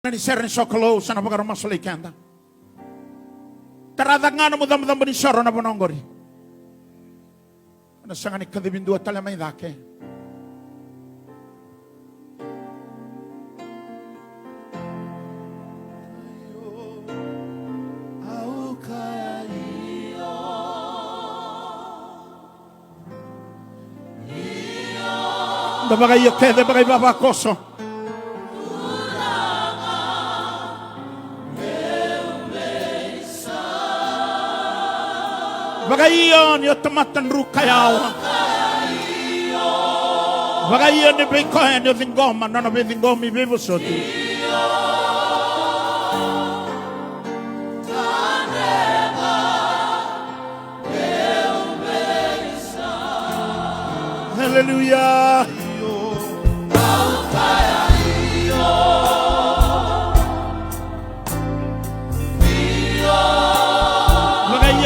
Ni seren sokolo sana bagaro masole kanda. Taradangana mudam ni soro na bonongori. Ana sangani kadibindu atala mai dake. Da bagay ke de bagay baba koso. Bagayon yo tomatan rukayawa. Bagayon ni bekohen yo thingoma nana be thingomi vivo sotu. Hallelujah.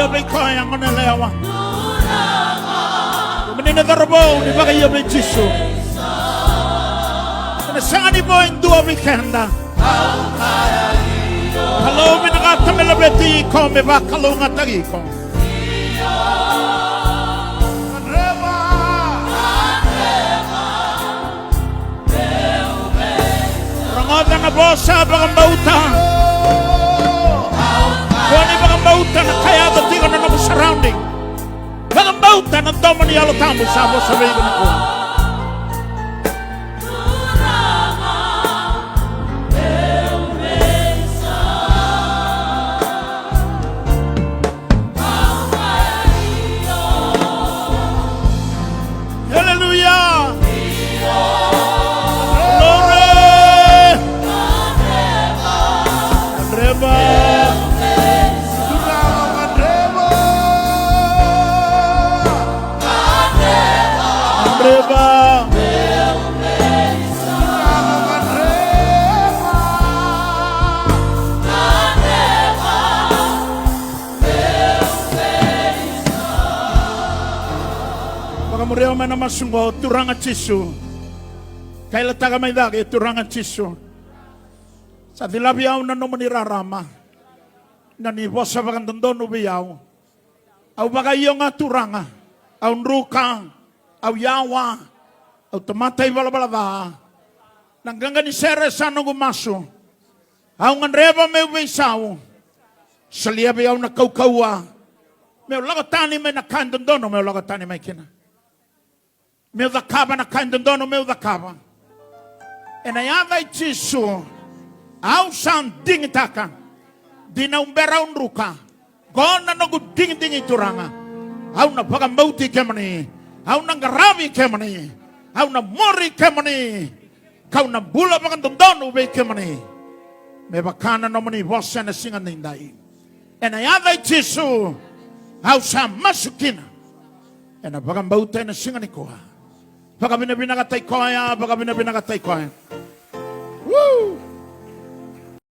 Bagayo ang manalawa. Menina darbo ni bagayo be Jesu. Na sangani mo ang dua weekenda. Hello minakata melabeti ko me ba kalunga tagi ko. Rangoda na bosa bagang bauta. Kung bagang bauta na kaya dati ko na naman surrounding. Bagang bauta na domo ni alotamo sa mo sabi ko na ko. Hallelujah. Glory. Reba. Murió mana masungo turanga chisu. Kaila taga may dagi turanga chisu. Sa dilabiyaw na naman nirarama. Nanibos sa bagandandon ubiyaw. Aw bagayo nga turanga. Aw nruka. Aw yawa. Aw tumatay balabalada. Nanggang ni Sere sa nung umaso. Aw nganreba may ubisaw. Sa liyabiyaw na kaukawa. May lagatani may nakandandon. May lagatani may kina. Meu da cava na canda dono meu da cava. E na yava itisu. Au san ding taka. Di na umbera unruka. Gona no gu ding ituranga. Au na bagambauti kemani. Au na ngarabi kemani. Au na mori kemani. Kau na bula bagandon ube kemani. Me bakana no mani vosa na singa nindai. E na yava itisu. Au san masukina. E na bagambauti na singa nikoha. Baka binabinakatay ko ya, baka binabinakatay ko ya.